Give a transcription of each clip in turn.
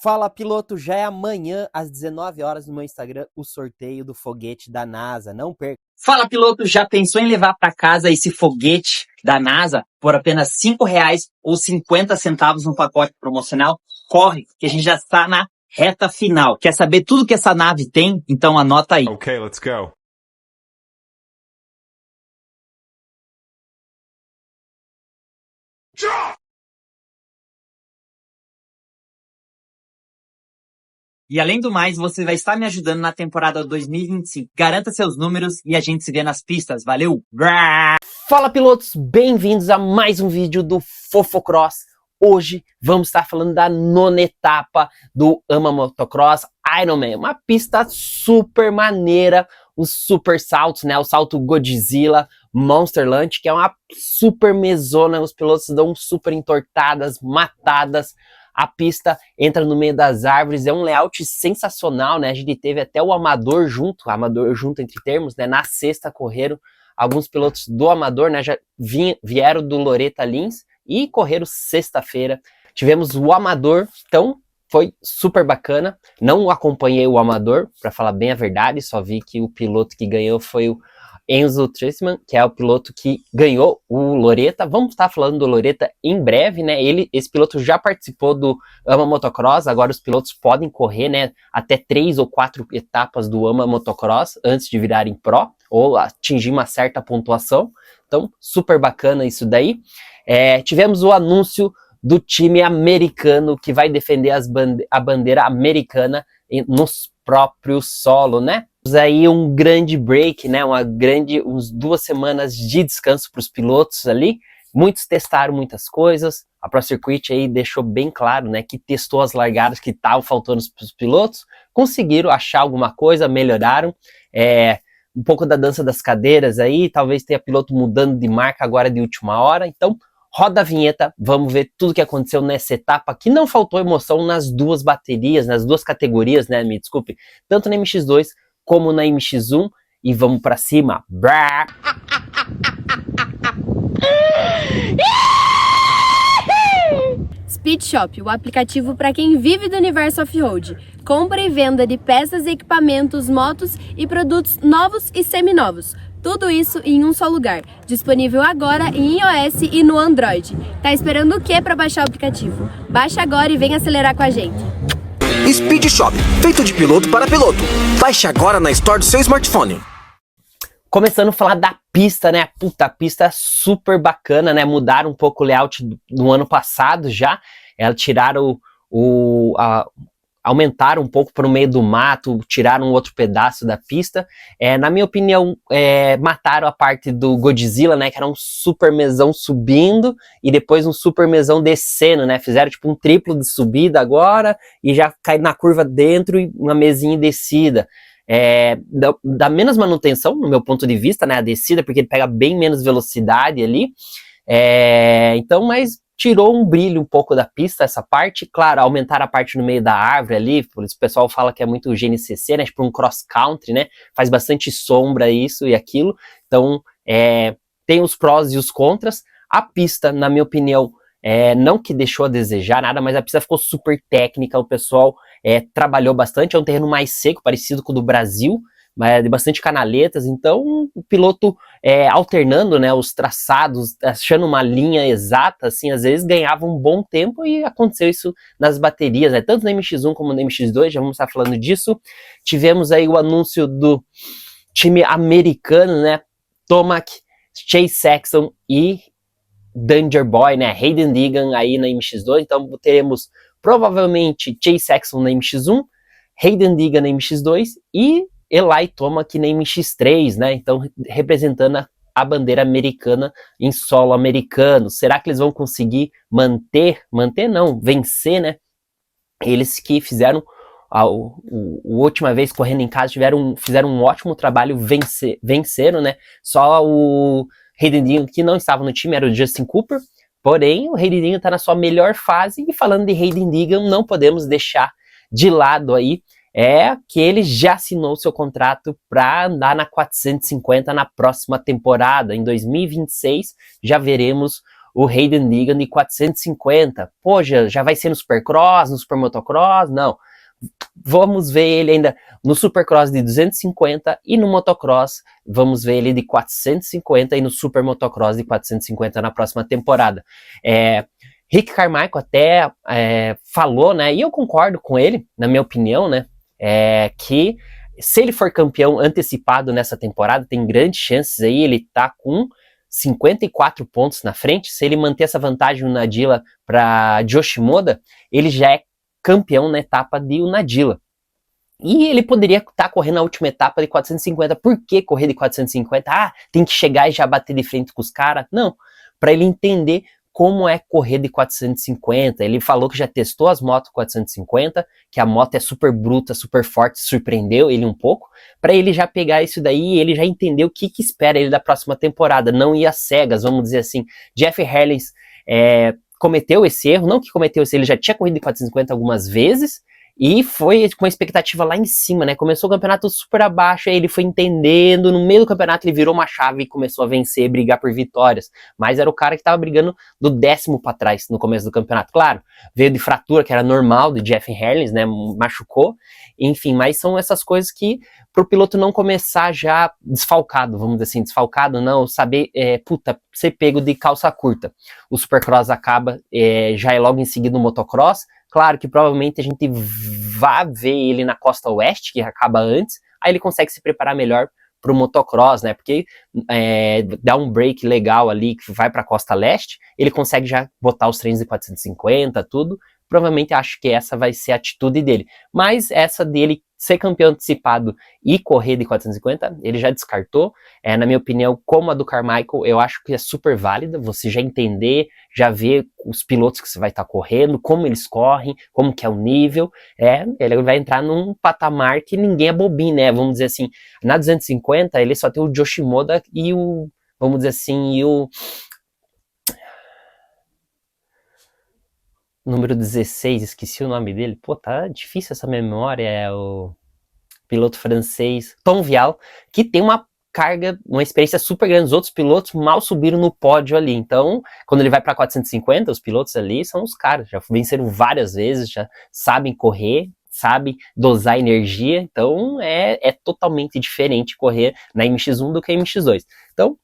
Fala, piloto, já é amanhã às 19 horas no meu Instagram o sorteio do foguete da NASA, não perca. Fala, piloto, já pensou em levar para casa esse foguete da NASA por apenas R$ 5 ou 50 centavos no pacote promocional? Corre, que a gente já está na reta final. Quer saber tudo que essa nave tem? Então anota aí. Okay, let's go. E além do mais, você vai estar me ajudando na temporada 2025. Garanta seus números e a gente se vê nas pistas. Valeu! Fala, pilotos, bem-vindos a mais um vídeo do Fofocross. Hoje vamos estar falando da nona etapa do AMA Motocross Ironman, uma pista super maneira, os super saltos, né? O salto Godzilla, Monster Lunch, que é uma super mesona, os pilotos dão super entortadas, matadas. A pista entra no meio das árvores, é um layout sensacional, né? A gente teve até o amador junto entre termos, né? Na sexta correram alguns pilotos do amador, né? Já vieram do Loretta Lins e correram sexta-feira. Tivemos o amador, então foi super bacana. Não acompanhei o amador, para falar bem a verdade, só vi que o piloto que ganhou foi o Enzo Tristman, que é o piloto que ganhou o Loretta. Vamos estar falando do Loretta em breve, né? Esse piloto já participou do AMA Motocross, agora os pilotos podem correr, né? Até 3 ou 4 etapas do AMA Motocross antes de virarem Pro, ou atingir uma certa pontuação. Então, super bacana isso daí. Tivemos o anúncio do time americano que vai defender a bandeira americana nos próprios solo, né? Aí um grande break, né? Uns 2 semanas de descanso para os pilotos ali. Muitos testaram muitas coisas. A Pro Circuit aí deixou bem claro, né, que testou as largadas que estavam faltando para os pilotos. Conseguiram achar alguma coisa, melhoraram. Um pouco da dança das cadeiras aí, talvez tenha piloto mudando de marca agora de última hora. Então, roda a vinheta, vamos ver tudo que aconteceu nessa etapa, que não faltou emoção nas duas baterias, nas duas categorias, né, me desculpe, tanto na MX2 como na MX1, e vamos pra cima. Brá! Speed Shop, o aplicativo para quem vive do universo off-road. Compra e venda de peças, equipamentos, motos e produtos novos e seminovos. Tudo isso em um só lugar. Disponível agora em iOS e no Android. Tá esperando o que para baixar o aplicativo? Baixa agora e vem acelerar com a gente. Speed Shop, feito de piloto para piloto. Baixe agora na Store do seu smartphone. Começando a falar da pista, né? Puta, a pista é super bacana, né? Mudaram um pouco o layout do ano passado já. Tiraram aumentaram um pouco para o meio do mato, tiraram um outro pedaço da pista. Na minha opinião, mataram a parte do Godzilla, né? Que era um super mesão subindo e depois um super mesão descendo, né? Fizeram tipo um triplo de subida agora e já caíram na curva dentro e uma mesinha descida. Dá menos manutenção, no meu ponto de vista, né? A descida, porque ele pega bem menos velocidade ali. Então, mas tirou um brilho um pouco da pista, essa parte. Claro, aumentaram a parte no meio da árvore ali, por isso o pessoal fala que é muito GNCC, né, tipo um cross country, né, faz bastante sombra isso e aquilo. Então, tem os prós e os contras. A pista, na minha opinião, não que deixou a desejar nada, mas a pista ficou super técnica, o pessoal trabalhou bastante, é um terreno mais seco, parecido com o do Brasil, mas de bastante canaletas, então o piloto alternando, né, os traçados, achando uma linha exata, assim, às vezes ganhava um bom tempo e aconteceu isso nas baterias, né, tanto na MX1 como na MX2, já vamos estar falando disso. Tivemos aí o anúncio do time americano, né, Tomac, Chase Sexton e Danger Boy, né, Hayden Deegan aí na MX2, então teremos provavelmente Chase Sexton na MX1, Hayden Deegan na MX2 e Eli Tomac na MX3, né? Então, representando a bandeira americana em solo americano. Será que eles vão conseguir vencer, né? Eles que fizeram a última vez correndo em casa, fizeram um ótimo trabalho, venceram, né? Só o Hayden Deegan, que não estava no time, era o Justin Cooper. Porém, o Hayden Deegan está na sua melhor fase. E falando de Hayden Deegan, não podemos deixar de lado aí que ele já assinou seu contrato para andar na 450 na próxima temporada. Em 2026 já veremos o Hayden Deegan de 450. Pô, já vai ser no Supercross, no Super Motocross? Não. Vamos ver ele ainda no Supercross de 250 e no Motocross vamos ver ele de 450 e no Super Motocross de 450 na próxima temporada. Rick Carmichael até falou, né, e eu concordo com ele, na minha opinião, né, que se ele for campeão antecipado nessa temporada, tem grandes chances aí, ele tá com 54 pontos na frente. Se ele manter essa vantagem no Nadila para Yoshimoda, ele já é campeão na etapa de Unadilla. E ele poderia estar correndo a última etapa de 450. Por que correr de 450? Ah, tem que chegar e já bater de frente com os caras. Não, para ele entender como é correr de 450. Ele falou que já testou as motos 450, que a moto é super bruta, super forte, surpreendeu ele um pouco, para ele já pegar isso daí e ele já entender o que espera ele da próxima temporada, não ir às cegas, vamos dizer assim. Jeff Herlings cometeu esse erro, não que cometeu esse erro, ele já tinha corrido de 450 algumas vezes, e foi com a expectativa lá em cima, né? Começou o campeonato super abaixo, aí ele foi entendendo, no meio do campeonato ele virou uma chave e começou a vencer, brigar por vitórias. Mas era o cara que tava brigando do 10º para trás no começo do campeonato. Claro, veio de fratura, que era normal, de Jeff Herlings, né? Machucou, enfim, mas são essas coisas que pro piloto não começar já desfalcado, vamos dizer assim, desfalcado não, saber, ser pego de calça curta. O Supercross acaba, já é logo em seguida o Motocross. Claro que provavelmente a gente vai ver ele na costa oeste, que acaba antes, aí ele consegue se preparar melhor pro motocross, né, porque dá um break legal ali, que vai pra costa leste, ele consegue já botar os treinos de 450, tudo. Provavelmente acho que essa vai ser a atitude dele, mas essa dele ser campeão antecipado e correr de 450, ele já descartou. Na minha opinião, como a do Carmichael, eu acho que é super válida, você já entender, já ver os pilotos que você vai estar correndo, como eles correm, como que é o nível, ele vai entrar num patamar que ninguém é bobinho, né, vamos dizer assim. Na 250, ele só tem o Yoshimoda e o, vamos dizer assim, e o número 16, esqueci o nome dele, pô, tá difícil essa memória, é o piloto francês, Tom Vial, que tem uma carga, uma experiência super grande, os outros pilotos mal subiram no pódio ali, então, quando ele vai para 450, os pilotos ali são os caras, já venceram várias vezes, já sabem correr, sabem dosar energia, então é totalmente diferente correr na MX1 do que na MX2, então,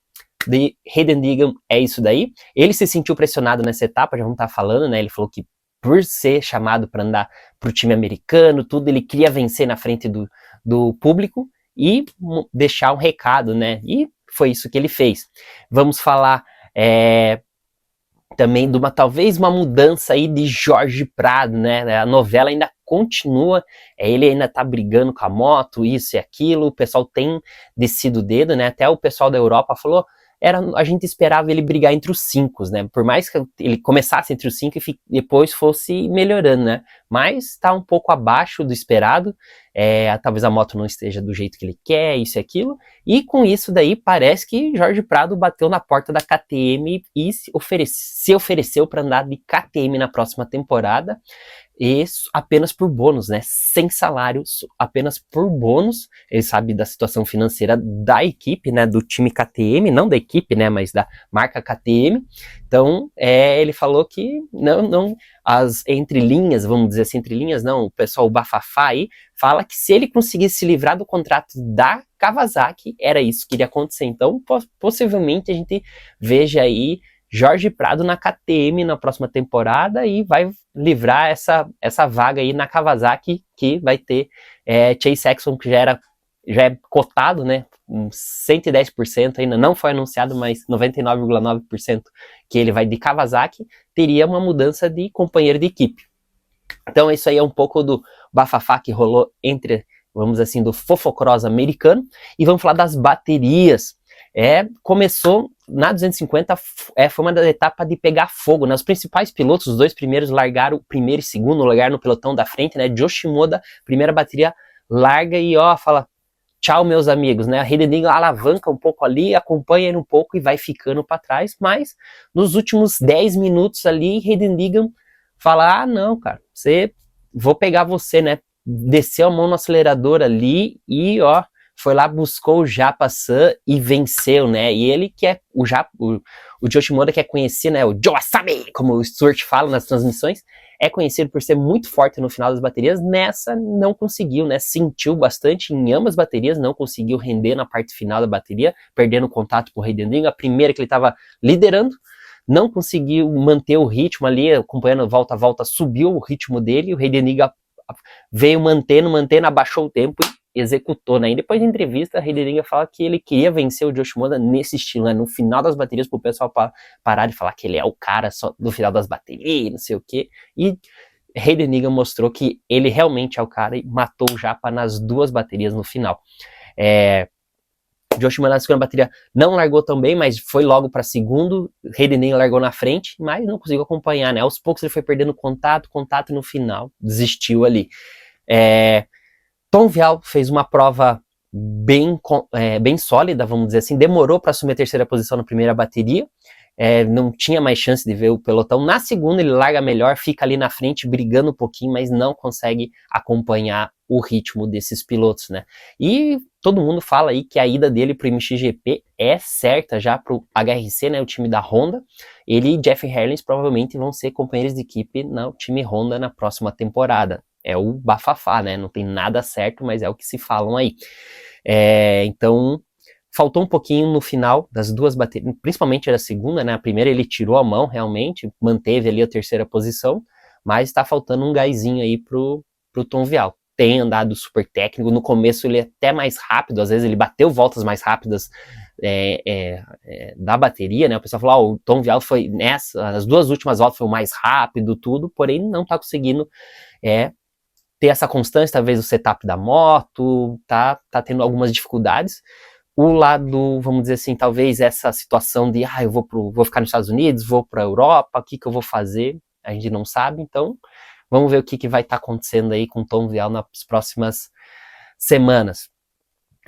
de Hayden Deegan é isso daí. Ele se sentiu pressionado nessa etapa, já vamos estar falando, né? Ele falou que por ser chamado para andar pro time americano, tudo, ele queria vencer na frente do público e deixar um recado, né? E foi isso que ele fez. Vamos falar também de talvez uma mudança aí de Jorge Prado, né? A novela ainda continua, ele ainda tá brigando com a moto, isso e aquilo, o pessoal tem descido o dedo, né? Até o pessoal da Europa falou, a gente esperava ele brigar entre os 5, né? Por mais que ele começasse entre os 5 e depois fosse melhorando, né? Mas tá um pouco abaixo do esperado. Talvez a moto não esteja do jeito que ele quer, isso e aquilo. E com isso daí parece que Jorge Prado bateu na porta da KTM e se ofereceu para andar de KTM na próxima temporada. Isso apenas por bônus, né? Sem salários, apenas por bônus. Ele sabe da situação financeira da equipe, né? Do time KTM, não da equipe, né? Mas da marca KTM. Então, ele falou que não, as entrelinhas, vamos dizer assim, entrelinhas não, o pessoal, o bafafá aí, fala que se ele conseguisse se livrar do contrato da Kawasaki, era isso que iria acontecer. Então, possivelmente a gente veja aí Jorge Prado na KTM na próxima temporada e vai livrar essa vaga aí na Kawasaki, que vai ter Chase Sexton, que já é cotado, né, 110%, ainda não foi anunciado, mas 99,9% que ele vai de Kawasaki, teria uma mudança de companheiro de equipe. Então isso aí é um pouco do bafafá que rolou entre, vamos dizer assim, do Fofocross americano, e vamos falar das baterias. Começou na 250, foi uma das etapas de pegar fogo, né? Os principais pilotos, os dois primeiros largaram, o primeiro e segundo lugar no pelotão da frente, né? Yoshimoda, primeira bateria, larga e fala tchau meus amigos, né? A Hayden Deegan alavanca um pouco ali, acompanha ele um pouco e vai ficando para trás, mas nos últimos 10 minutos ali, Hayden Deegan fala, não cara, vou pegar você, né? Desceu a mão no acelerador ali e foi lá, buscou o Japa San e venceu, né? E ele que é o Joe Shimoda, que é conhecido, né? O Joe Wasabi, como o Stuart fala nas transmissões, é conhecido por ser muito forte no final das baterias. Nessa não conseguiu, né? Sentiu bastante em ambas baterias, não conseguiu render na parte final da bateria, perdendo contato com o Heidenreich. A primeira que ele estava liderando, não conseguiu manter o ritmo ali, acompanhando volta a volta, subiu o ritmo dele, o Heidenreich veio mantendo, abaixou o tempo e executou, né? E depois da entrevista, a Heidenreich fala que ele queria vencer o Joe Shimoda nesse estilo, né? No final das baterias, pro pessoal parar de falar que ele é o cara só no final das baterias, não sei o quê. E Heidenreich mostrou que ele realmente é o cara e matou o Japa nas duas baterias no final. Joe Shimoda na segunda bateria não largou tão bem, mas foi logo para segundo. Heidenreich largou na frente, mas não conseguiu acompanhar, né? Aos poucos ele foi perdendo contato e no final desistiu ali. Tom Vial fez uma prova bem sólida, vamos dizer assim, demorou para assumir a terceira posição na primeira bateria, não tinha mais chance de ver o pelotão. Na segunda ele larga melhor, fica ali na frente brigando um pouquinho, mas não consegue acompanhar o ritmo desses pilotos, né? E todo mundo fala aí que a ida dele pro MXGP é certa já pro HRC, né, o time da Honda. Ele e Jeff Herlings provavelmente vão ser companheiros de equipe no time Honda na próxima temporada. É o bafafá, né? Não tem nada certo, mas é o que se falam aí. Então, faltou um pouquinho no final das duas baterias, principalmente da segunda, né? A primeira ele tirou a mão, realmente, manteve ali a terceira posição, mas tá faltando um gásinho aí pro Tom Vial. Tem andado super técnico, no começo ele é até mais rápido, às vezes ele bateu voltas mais rápidas da bateria, né? O pessoal falou, o Tom Vial foi as duas últimas voltas foi o mais rápido, tudo, porém não tá conseguindo ter essa constância, talvez o setup da moto, tá tendo algumas dificuldades. O lado, vamos dizer assim, talvez essa situação de, eu vou ficar nos Estados Unidos, vou para a Europa, o que eu vou fazer? A gente não sabe, então vamos ver o que vai estar acontecendo aí com o Tom Vial nas próximas semanas.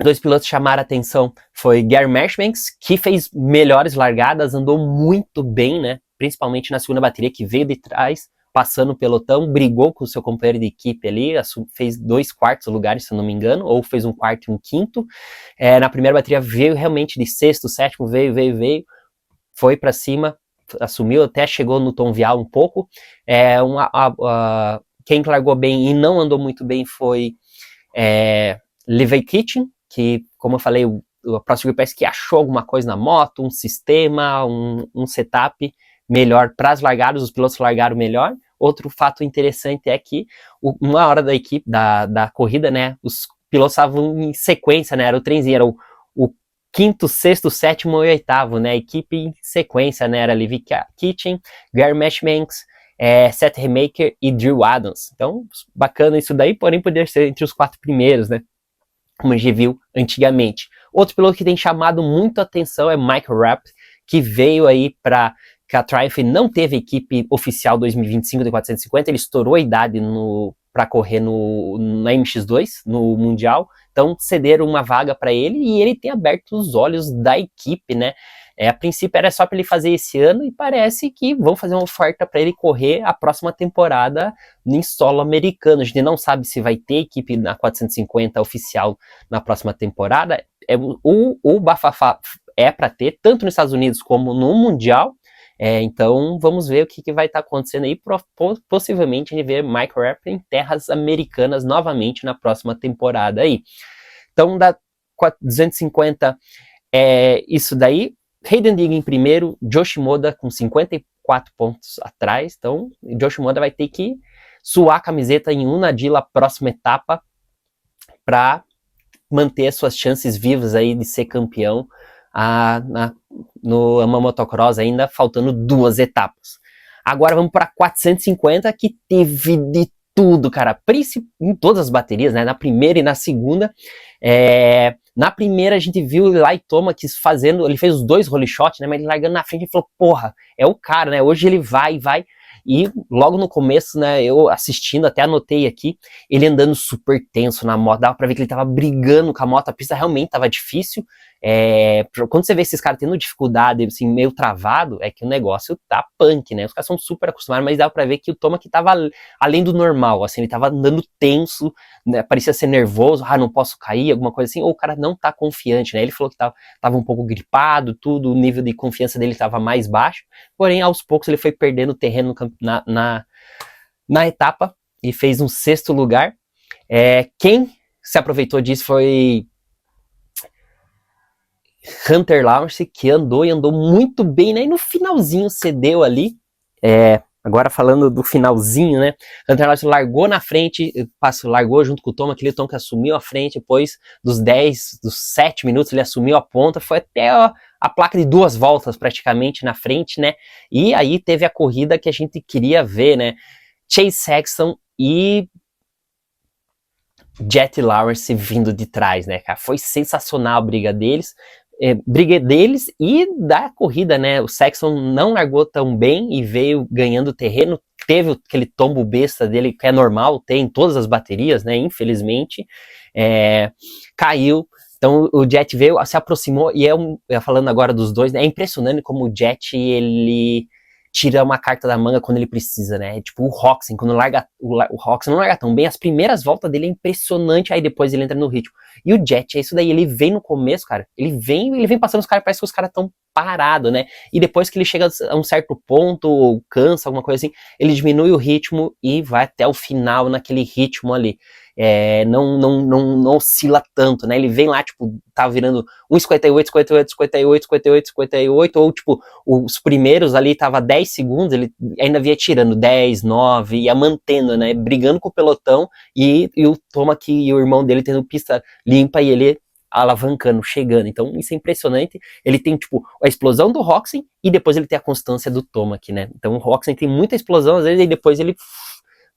Dois pilotos chamaram a atenção, foi Gary Marchbanks, que fez melhores largadas, andou muito bem, né? Principalmente na segunda bateria, que veio de trás, passando o pelotão, brigou com o seu companheiro de equipe ali, fez 2 quartos lugares, se eu não me engano, ou fez um quarto e um quinto. Na primeira bateria veio realmente de sexto, sétimo, veio, foi para cima, assumiu, até chegou no Tom Vial um pouco. Quem largou bem e não andou muito bem foi Levi Kitchen, que, como eu falei, o próximo parece que achou alguma coisa na moto, um sistema, um setup melhor para as largadas, os pilotos largaram melhor. Outro fato interessante é que uma hora da equipe, da corrida, né, os pilotos estavam em sequência, né, era o trenzinho, era o quinto, sexto, sétimo e oitavo, né, a equipe em sequência, né, era Levi Kitchen, Gary Marchbanks, Seth Remaker e Drew Adams. Então, bacana isso daí, porém poderia ser entre os 4 primeiros, né, como a gente viu antigamente. Outro piloto que tem chamado muito a atenção é Michael Rapp, que veio aí que a Triumph não teve equipe oficial 2025 de 450, ele estourou a idade para correr na MX2, no Mundial, então cederam uma vaga para ele e ele tem aberto os olhos da equipe, né? A princípio era só para ele fazer esse ano e parece que vão fazer uma oferta para ele correr a próxima temporada em solo americano. A gente não sabe se vai ter equipe na 450 oficial na próxima temporada. O bafafá é para ter, tanto nos Estados Unidos como no Mundial. Então vamos ver o que vai estar acontecendo aí. Possivelmente a gente vê Mike Rapp em terras americanas novamente na próxima temporada aí. Então da 250 isso daí. Heidenreich em primeiro, Joe Shimoda com 54 pontos atrás. Então Joe Shimoda vai ter que suar a camiseta em Unadilla próxima etapa para manter suas chances vivas aí de ser campeão no AMA Motocross, ainda faltando 2 etapas. Agora vamos para 450, que teve de tudo, cara, em todas as baterias, né, na primeira e na segunda. Na primeira a gente viu o Eli Tomac fazendo, ele fez os 2 roll shot, né, mas ele largando na frente, ele falou, porra, é o cara, né, hoje ele vai, e logo no começo, né, eu assistindo, até anotei aqui, ele andando super tenso na moto, dava pra ver que ele tava brigando com a moto, a pista realmente tava difícil, Quando você vê esses caras tendo dificuldade, assim, meio travado, é que o negócio tá punk, né? Os caras são super acostumados, mas dá pra ver que o Tomac tava além do normal, assim, ele tava andando tenso, né? Parecia ser nervoso, não posso cair, alguma coisa assim, ou o cara não tá confiante, né? Ele falou que tava um pouco gripado, tudo, o nível de confiança dele tava mais baixo, porém, aos poucos ele foi perdendo terreno na etapa e fez um 6º lugar. Quem se aproveitou disso foi Hunter Lawrence, que andou muito bem, né? E no finalzinho cedeu ali. Agora falando do finalzinho, né? Hunter Lawrence largou na frente, largou junto com o Tom, aquele Tom que assumiu a frente, depois dos 7 minutos ele assumiu a ponta, foi até a placa de 2 voltas praticamente na frente, né? E aí teve a corrida que a gente queria ver, né? Chase Sexton e Jet Lawrence vindo de trás, né, cara? Foi sensacional a briga deles. E da corrida, né? O Sexton não largou tão bem e veio ganhando terreno. Teve aquele tombo besta dele, que é normal ter em todas as baterias, né? Infelizmente. Caiu. Então o Jet veio, se aproximou, e falando agora dos dois, né? É impressionante como o Jet, ele tira uma carta da manga quando ele precisa, né? Tipo o Roczen, quando larga, o Roczen não larga tão bem, as primeiras voltas dele é impressionante, aí depois ele entra no ritmo. E o Jet é isso daí, ele vem no começo, cara, ele vem passando os caras, parece que os caras estão parados, né? E depois que ele chega a um certo ponto, ou cansa, alguma coisa assim, ele diminui o ritmo e vai até o final naquele ritmo ali. Não oscila tanto, né? Ele vem lá, tipo, tá virando 1,58, 58, 58, 58, 58, ou tipo, os primeiros ali tava 10 segundos, ele ainda via tirando 10, 9, ia mantendo, né? Brigando com o pelotão, e o Tomac e o irmão dele tendo pista limpa e ele alavancando, chegando. Então isso é impressionante. Ele tem, tipo, a explosão do Roczen e depois ele tem a constância do Tomac, né? Então o Roczen tem muita explosão, às vezes, e depois ele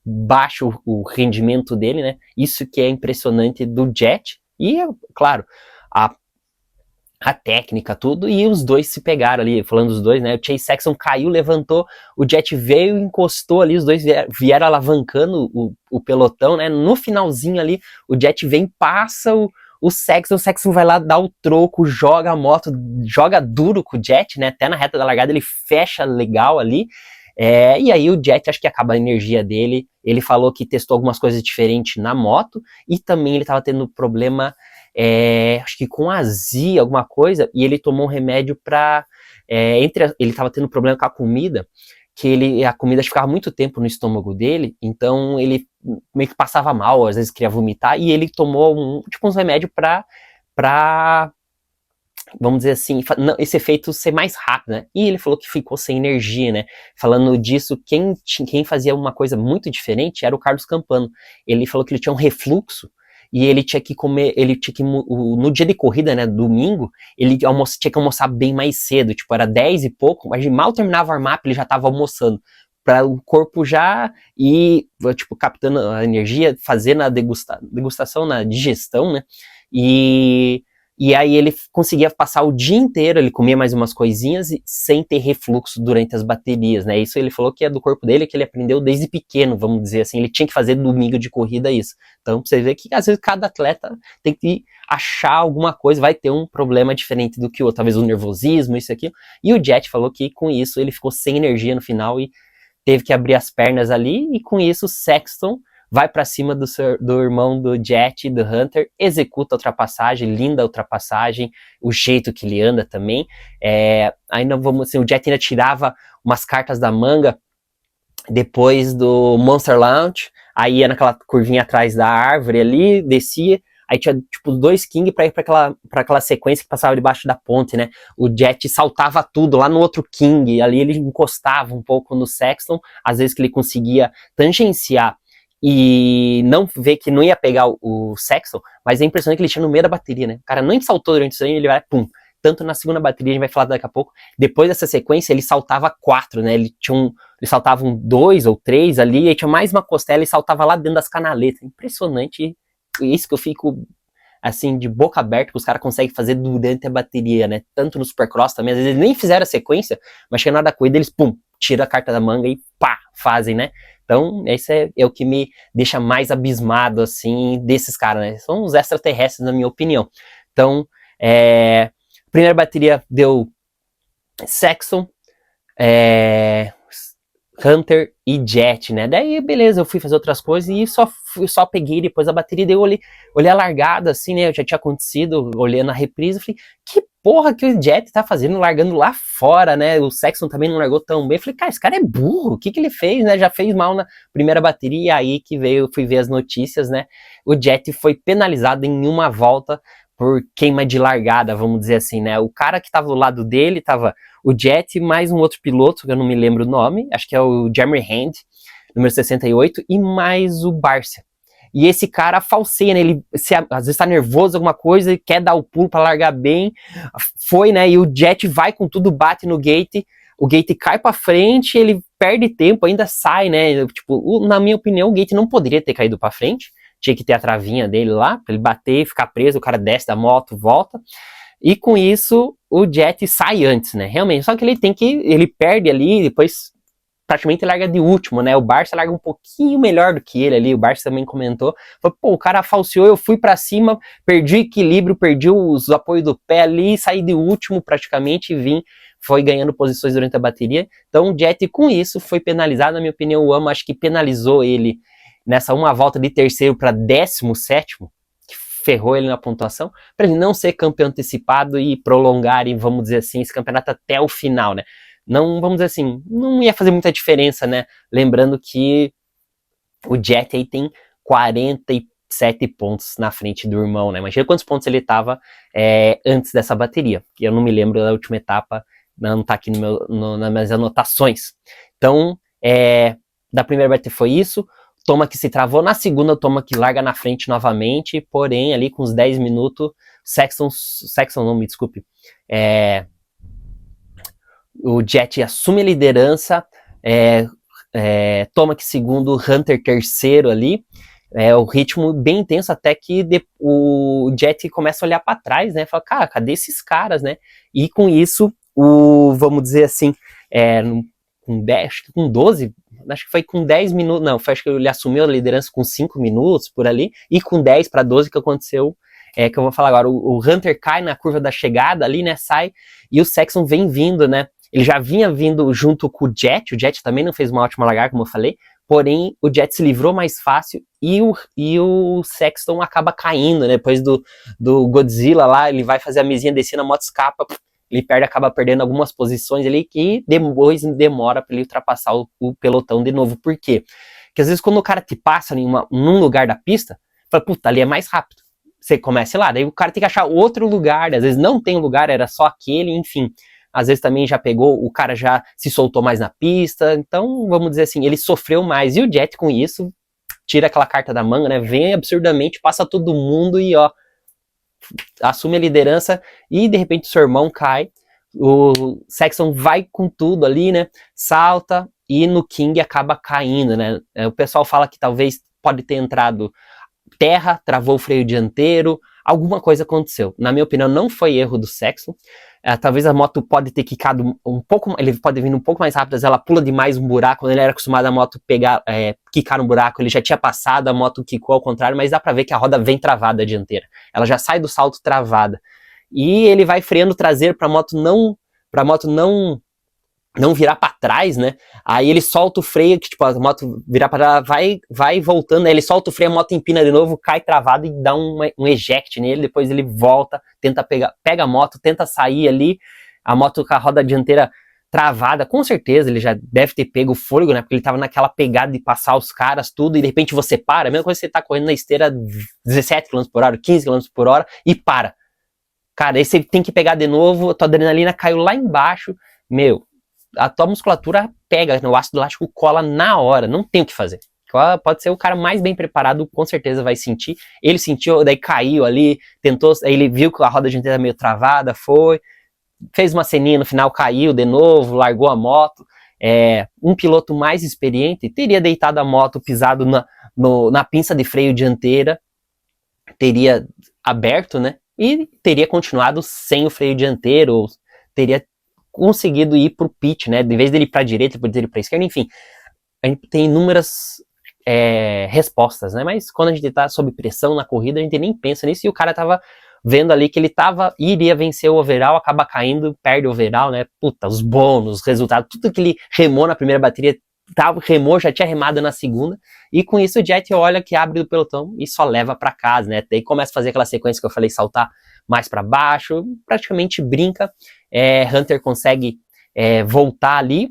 baixa o rendimento dele, né? Isso que é impressionante do Jet. E, claro, a técnica, tudo, e os dois se pegaram ali, falando dos dois, né? O Chase Sexton caiu, levantou, o Jet veio, encostou ali, os dois vieram alavancando o pelotão, né? No finalzinho ali, o Jet vem, passa o Sexton vai lá dar o troco, joga a moto, joga duro com o Jet, né? Até na reta da largada ele fecha legal ali. E aí o Jet, acho que acaba a energia dele, ele falou que testou algumas coisas diferentes na moto, e também ele tava tendo problema, acho que com azia, alguma coisa, e ele tomou um remédio pra, ele tava tendo problema com a comida, que a comida ficava muito tempo no estômago dele, então ele meio que passava mal, às vezes queria vomitar, e ele tomou uns remédios pra vamos dizer assim, esse efeito ser mais rápido, né? E ele falou que ficou sem energia, né? Falando disso, quem fazia uma coisa muito diferente era o Carlos Campano. Ele falou que ele tinha um refluxo e ele tinha que comer, no dia de corrida, né, domingo, ele tinha que almoçar bem mais cedo, tipo, era 10 e pouco, mas mal terminava o warm-up, ele já tava almoçando, para o corpo já ir, tipo, captando a energia, fazendo a degustação, na digestão, né? E aí ele conseguia passar o dia inteiro, ele comia mais umas coisinhas sem ter refluxo durante as baterias, né? Isso ele falou que é do corpo dele, que ele aprendeu desde pequeno, vamos dizer assim, ele tinha que fazer domingo de corrida isso. Então, pra você ver que às vezes cada atleta tem que achar alguma coisa, vai ter um problema diferente do que o outro, talvez o nervosismo, isso e aquilo. E o Jet falou que com isso ele ficou sem energia no final e teve que abrir as pernas ali, e com isso o Sexton vai para cima do irmão do Jet, do Hunter, executa a ultrapassagem, linda ultrapassagem, o jeito que ele anda também. Ainda vamos assim, o Jet ainda tirava umas cartas da manga depois do Monster Launch, aí ia naquela curvinha atrás da árvore ali, descia, aí tinha tipo 2 King para ir para aquela sequência que passava debaixo da ponte, né? O Jet saltava tudo lá no outro King, ali ele encostava um pouco no Sexton, às vezes que ele conseguia tangenciar e não ver que não ia pegar o Sexton, mas é impressionante que ele tinha no meio da bateria, né? O cara nem saltou durante isso aí, ele vai, pum. Tanto na segunda bateria, a gente vai falar daqui a pouco, depois dessa sequência ele saltava 4, né? Ele saltava 2 ou 3 ali, e tinha mais uma costela e saltava lá dentro das canaletas. Impressionante, isso que eu fico assim, de boca aberta, que os caras conseguem fazer durante a bateria, né? Tanto no Supercross também, às vezes eles nem fizeram a sequência, mas chega na hora da corrida, eles, pum, tiram a carta da manga e pá, fazem, né? Então, esse é o que me deixa mais abismado, assim, desses caras, né? São os extraterrestres, na minha opinião. Então, Primeira bateria deu Saxon, Hunter e Jet, né? Daí, beleza, eu fui fazer outras coisas e só peguei depois a bateria. Daí eu olhei a largada, assim, né? Já tinha acontecido, olhei na reprise, falei, que porra que o Jet tá fazendo, largando lá fora, né? O Saxon também não largou tão bem. Falei, cara, esse cara é burro, o que ele fez, né? Já fez mal na primeira bateria, e aí que fui ver as notícias, né? O Jet foi penalizado em uma volta por queima de largada, vamos dizer assim, né? O cara que tava do lado dele tava o Jet mais um outro piloto, que eu não me lembro o nome, acho que é o Jeremy Hand, número 68, e mais o Barcia. E esse cara falseia, né? Ele às vezes tá nervoso, alguma coisa, e quer dar o pulo para largar bem. Foi, né? E o Jet vai com tudo, bate no gate, o gate cai para frente, ele perde tempo, ainda sai, né? Tipo, na minha opinião, o gate não poderia ter caído para frente, tinha que ter a travinha dele lá, pra ele bater, ficar preso, o cara desce da moto, volta. E com isso, o Jet sai antes, né? Realmente, só que ele perde ali, depois praticamente larga de último, né? O Barcia larga um pouquinho melhor do que ele ali, o Barcia também comentou. Falou, pô, o cara falseou, eu fui pra cima, perdi equilíbrio, perdi os apoios do pé ali, saí de último praticamente e foi ganhando posições durante a bateria. Então o Jet com isso foi penalizado, na minha opinião, o AMA acho que penalizou ele nessa uma volta de terceiro para 17º, que ferrou ele na pontuação, para ele não ser campeão antecipado e prolongarem, vamos dizer assim, esse campeonato até o final, né? Não, vamos dizer assim, não ia fazer muita diferença, né? Lembrando que o Jet aí tem 47 pontos na frente do irmão, né? Imagina quantos pontos ele tava antes dessa bateria, que eu não me lembro da última etapa, não tá aqui nas minhas anotações. Então, da primeira bateria foi isso, Toma que se travou, na segunda o Toma que larga na frente novamente, porém ali com uns 10 minutos, Saxon não, me desculpe, o Jet assume a liderança, Toma que segundo, Hunter terceiro ali, o ritmo bem intenso até que o Jet começa a olhar para trás, né, fala, cara, cadê esses caras, né, e com isso, vamos dizer assim, com 12, acho que foi com 10 minutos, não, acho que ele assumiu a liderança com 5 minutos, por ali, e com 10 para 12 que aconteceu, que eu vou falar agora, o Hunter cai na curva da chegada ali, né, sai, e o Saxon vem vindo, né, ele já vinha vindo junto com o Jet também não fez uma ótima largada, como eu falei, porém, o Jet se livrou mais fácil, e o Saxon acaba caindo, né, depois do Godzilla lá, ele vai fazer a mesinha descendo, a moto escapa, ele acaba perdendo algumas posições ali que depois demora para ele ultrapassar o pelotão de novo. Por quê? Porque às vezes quando o cara te passa num lugar da pista, fala, puta, ali é mais rápido. Você começa lá, daí o cara tem que achar outro lugar, às vezes não tem lugar, era só aquele, enfim. Às vezes também já pegou, o cara já se soltou mais na pista, então vamos dizer assim, ele sofreu mais. E o Jet com isso, tira aquela carta da manga, né, vem absurdamente, passa todo mundo e ó, assume a liderança e de repente seu irmão cai, o Saxon vai com tudo ali, né, salta e no King acaba caindo, né, o pessoal fala que talvez pode ter entrado terra, travou o freio dianteiro, alguma coisa aconteceu. Na minha opinião não foi erro do Saxon, talvez a moto pode ter quicado um pouco, ele pode vir um pouco mais rápido, ela pula demais um buraco, quando ele era acostumado a moto quicar no buraco, ele já tinha passado, a moto quicou ao contrário, mas dá pra ver que a roda vem travada dianteira, ela já sai do salto travada, e ele vai freando o traseiro pra moto não virar pra trás, né, aí ele solta o freio, que tipo, a moto virar pra trás, vai voltando, né? Ele solta o freio, a moto empina de novo, cai travado e dá um eject nele, depois ele volta, tenta pega a moto, tenta sair ali, a moto com a roda dianteira travada, com certeza ele já deve ter pego o fôlego, né, porque ele tava naquela pegada de passar os caras, tudo, e de repente você para, a mesma coisa que você tá correndo na esteira 17 km por hora, 15 km por hora, e para. Cara, aí você tem que pegar de novo, a tua adrenalina caiu lá embaixo, a tua musculatura pega, o ácido lático cola na hora, não tem o que fazer. Pode ser o cara mais bem preparado, com certeza vai sentir. Ele sentiu, daí caiu ali, tentou, aí ele viu que a roda dianteira meio travada, fez uma ceninha no final, caiu de novo, largou a moto. Um piloto mais experiente teria deitado a moto, pisado na pinça de freio dianteira, teria aberto, né? E teria continuado sem o freio dianteiro, ou teria conseguido ir pro pit, né, de vez dele ir pra direita, depois dele pra esquerda, enfim, a gente tem inúmeras respostas, né, mas quando a gente tá sob pressão na corrida, a gente nem pensa nisso, e o cara tava vendo ali que ele iria vencer o overall, acaba caindo, perde o overall, né? Puta, os bônus, resultados, tudo que ele remou na primeira bateria, remou, já tinha remado na segunda, e com isso o Jet olha que abre do pelotão e só leva para casa, né? Daí começa a fazer aquela sequência que eu falei, saltar mais para baixo, praticamente brinca. Hunter consegue voltar ali,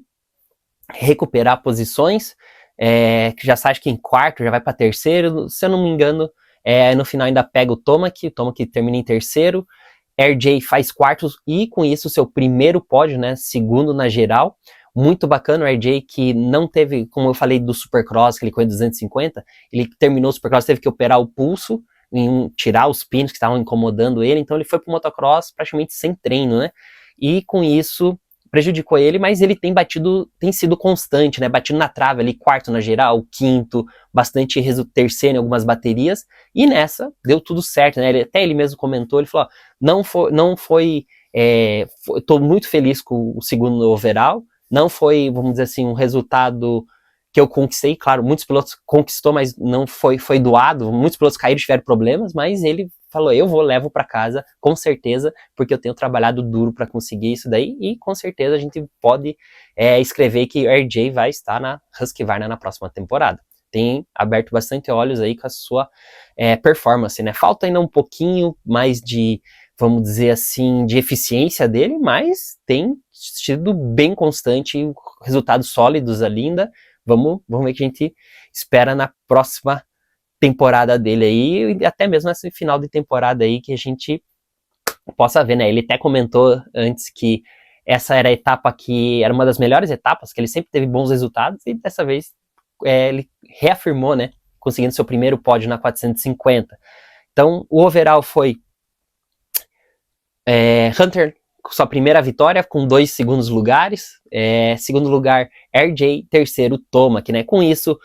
recuperar posições, que já sai acho que em quarto, já vai para terceiro, se eu não me engano, no final ainda pega o Tomac termina em terceiro, RJ faz quartos e com isso seu primeiro pódio, né, segundo na geral. Muito bacana o RJ, que não teve, como eu falei do Supercross, que ele correu 250, ele terminou o Supercross, teve que operar o pulso, tirar os pinos que estavam incomodando ele, então ele foi pro motocross praticamente sem treino, né, e com isso prejudicou ele, mas ele tem sido constante, né, batido na trave ali, quarto na geral, quinto, bastante terceiro em algumas baterias, e nessa deu tudo certo, né, até ele mesmo comentou, ele falou, estou muito feliz com o segundo overall, não foi, vamos dizer assim, um resultado que eu conquistei, claro, muitos pilotos conquistou, mas não foi doado, muitos pilotos caíram, tiveram problemas, mas ele falou, levo para casa, com certeza, porque eu tenho trabalhado duro para conseguir isso daí, e com certeza a gente pode escrever que o RJ vai estar na Husqvarna na próxima temporada. Tem aberto bastante olhos aí com a sua performance, né? Falta ainda um pouquinho mais de, vamos dizer assim, de eficiência dele, mas tem sido bem constante, resultados sólidos ali ainda. Vamos ver o que a gente espera na próxima temporada dele aí, e até mesmo nesse final de temporada aí, que a gente possa ver, né? Ele até comentou antes que essa era a etapa que era uma das melhores etapas, que ele sempre teve bons resultados, e dessa vez ele reafirmou, né? Conseguindo seu primeiro pódio na 450. Então, o overall foi Hunter com sua primeira vitória, com 2 segundos lugares. Segundo lugar, RJ. Terceiro, Tomac, né? Com isso,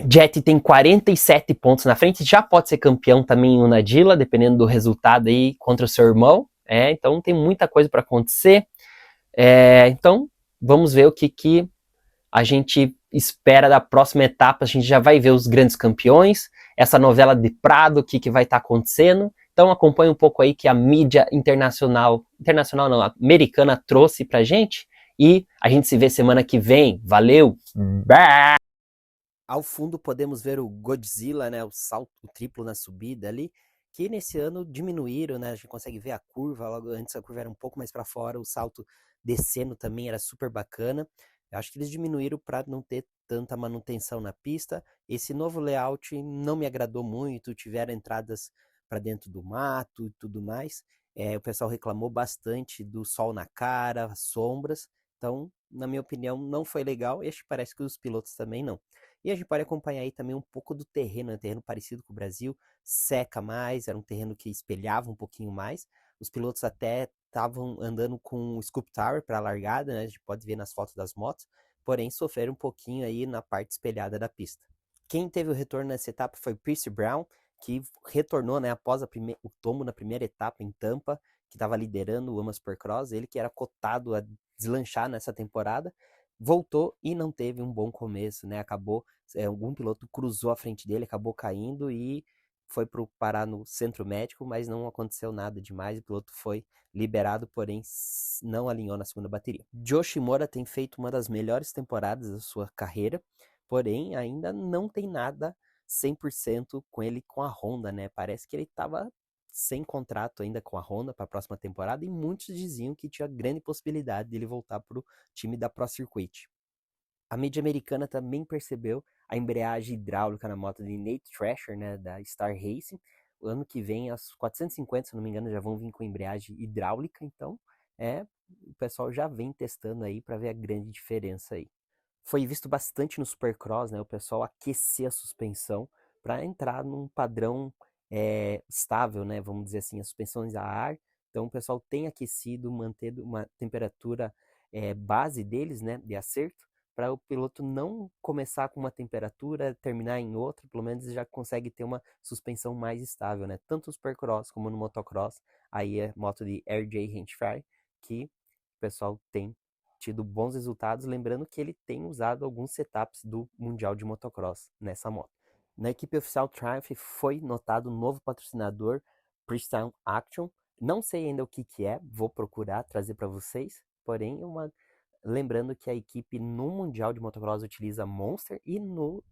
Jet tem 47 pontos na frente, já pode ser campeão também em Unadilla, dependendo do resultado aí contra o seu irmão. Então tem muita coisa para acontecer. Então vamos ver o que a gente espera da próxima etapa. A gente já vai ver os grandes campeões, essa novela de Prado, o que vai estar acontecendo. Então acompanhe um pouco aí que a mídia internacional não, a americana trouxe pra gente. E a gente se vê semana que vem. Valeu! Bye! Ao fundo podemos ver o Godzilla, né, o salto, o triplo na subida ali, que nesse ano diminuíram, né, a gente consegue ver a curva, logo antes a curva era um pouco mais para fora, o salto descendo também era super bacana. Eu acho que eles diminuíram para não ter tanta manutenção na pista. Esse novo layout não me agradou muito, tiveram entradas para dentro do mato e tudo mais. O pessoal reclamou bastante do sol na cara, sombras. Então, na minha opinião, não foi legal e acho que parece que os pilotos também não. E a gente pode acompanhar aí também um pouco do terreno, né? Terreno parecido com o Brasil, seca mais, era um terreno que espelhava um pouquinho mais. Os pilotos até estavam andando com o Scoop Tower para a largada, né? A gente pode ver nas fotos das motos, porém sofreram um pouquinho aí na parte espelhada da pista. Quem teve o retorno nessa etapa foi Pierce Brown, que retornou, né, após o tombo na primeira etapa em Tampa, que estava liderando o AMA Supercross, ele que era cotado a deslanchar nessa temporada, voltou e não teve um bom começo, né? Acabou, algum piloto cruzou a frente dele, acabou caindo e foi parar no centro médico, mas não aconteceu nada demais. O piloto foi liberado, porém não alinhou na segunda bateria. Joe Shimura tem feito uma das melhores temporadas da sua carreira, porém ainda não tem nada 100% com ele com a Honda, né? Parece que ele estava sem contrato ainda com a Honda para a próxima temporada e muitos diziam que tinha grande possibilidade de ele voltar para o time da Pro Circuit. A mídia americana também percebeu a embreagem hidráulica na moto de Nate Thrasher, né, da Star Racing. O ano que vem, as 450, se não me engano, já vão vir com embreagem hidráulica, então o pessoal já vem testando aí para ver a grande diferença aí. Foi visto bastante no Supercross, né, o pessoal aquecer a suspensão para entrar num padrão estável, né, vamos dizer assim, as suspensões a ar. Então o pessoal tem aquecido, mantendo uma temperatura base deles, né, de acerto, para o piloto não começar com uma temperatura, terminar em outra, pelo menos já consegue ter uma suspensão mais estável, né? Tanto no Supercross como no Motocross, aí é moto de RJ Hinchfry, que o pessoal tem tido bons resultados, lembrando que ele tem usado alguns setups do Mundial de Motocross nessa moto. Na equipe oficial Triumph foi notado um novo patrocinador, Pristine Action. Não sei ainda o que é, vou procurar trazer para vocês, porém lembrando que a equipe no Mundial de Motocross utiliza Monster e no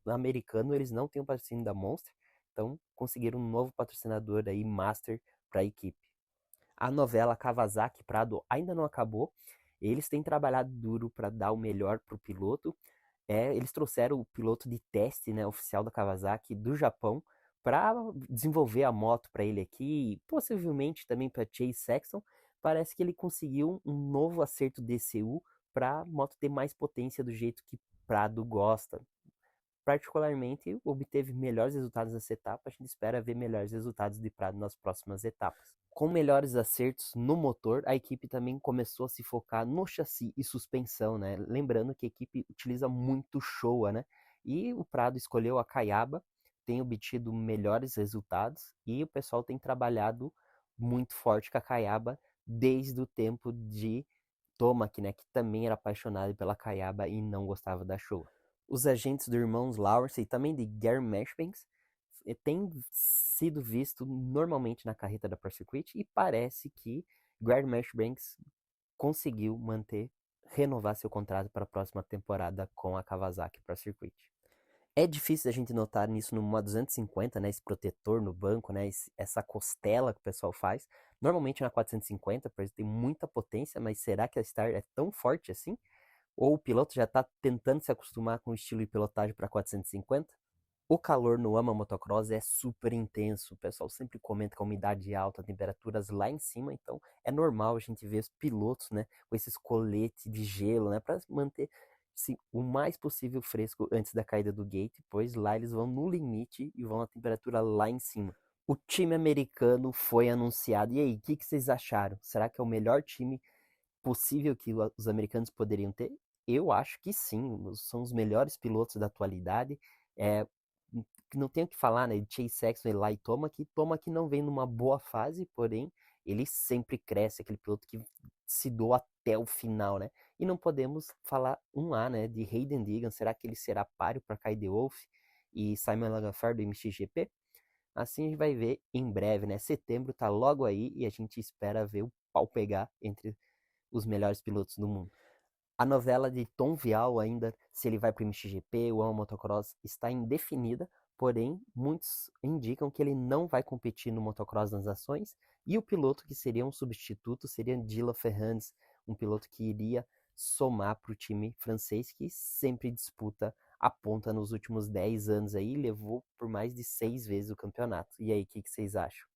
americano eles não têm o patrocínio da Monster, então conseguiram um novo patrocinador aí, Master, para a equipe. A novela Kawasaki Prado ainda não acabou, eles têm trabalhado duro para dar o melhor para o piloto. Eles trouxeram o piloto de teste, né, oficial da Kawasaki do Japão para desenvolver a moto para ele aqui e possivelmente também para Chase Sexton. Parece que ele conseguiu um novo acerto DCU para a moto ter mais potência do jeito que Prado gosta. Particularmente, obteve melhores resultados nessa etapa. A gente espera ver melhores resultados de Prado nas próximas etapas. Com melhores acertos no motor, a equipe também começou a se focar no chassi e suspensão, né? Lembrando que a equipe utiliza muito Showa, né? E o Prado escolheu a Kayaba, tem obtido melhores resultados e o pessoal tem trabalhado muito forte com a Kayaba desde o tempo de Tomac, né? Que também era apaixonado pela Kayaba e não gostava da Showa. Os agentes do irmãos Lawrence e também de Gary Marchbanks tem sido visto normalmente na carreta da Pro Circuit e parece que Gary Marchbanks conseguiu renovar seu contrato para a próxima temporada com a Kawasaki Pro Circuit. É difícil a gente notar nisso no Moto 250, né, esse protetor no banco, né, essa costela que o pessoal faz. Normalmente na 450 tem muita potência, mas será que a Star é tão forte assim? Ou o piloto já está tentando se acostumar com o estilo de pilotagem para 450? O calor no AMA Motocross é super intenso, o pessoal sempre comenta com a umidade alta, temperaturas lá em cima, então é normal a gente ver os pilotos, né, com esses coletes de gelo, né, para manter-se o mais possível fresco antes da caída do gate, pois lá eles vão no limite e vão a temperatura lá em cima. O time americano foi anunciado, e aí, o que vocês acharam? Será que é o melhor time possível que os americanos poderiam ter? Eu acho que sim, são os melhores pilotos da atualidade. Não tenho o que falar, né? Chase Sexton, Eli e Tomac não vem numa boa fase, porém ele sempre cresce, aquele piloto que se doa até o final, né? E não podemos falar né, de Hayden Deegan. Será que ele será páreo para Kyle Wolff e Simon Langafar do MXGP? Assim a gente vai ver em breve, né? Setembro tá logo aí e a gente espera ver o pau pegar entre os melhores pilotos do mundo. A novela de Tom Vial ainda, se ele vai para o MXGP ou AMA Motocross, está indefinida, porém muitos indicam que ele não vai competir no Motocross das Nações e o piloto que seria um substituto seria Dylan Ferrandis, um piloto que iria somar para o time francês que sempre disputa a ponta nos últimos 10 anos aí e levou por mais de 6 vezes o campeonato. E aí, o que vocês acham?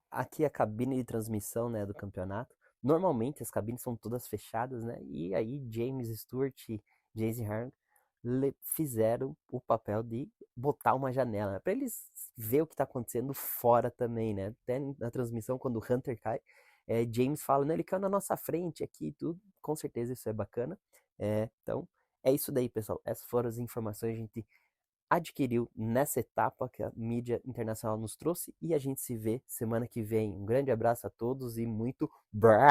Aqui a cabine de transmissão, né, do campeonato. Normalmente as cabines são todas fechadas, né? E aí James Stewart e Jason Hahn fizeram o papel de botar uma janela, né? Para eles ver o que está acontecendo fora também, né? Até na transmissão, quando o Hunter cai, James fala, né, ele caiu na nossa frente aqui e tudo. Com certeza isso é bacana. Então, é isso daí, pessoal. Essas foram as informações que a gente adquiriu nessa etapa que a mídia internacional nos trouxe e a gente se vê semana que vem. Um grande abraço a todos e muito brrr!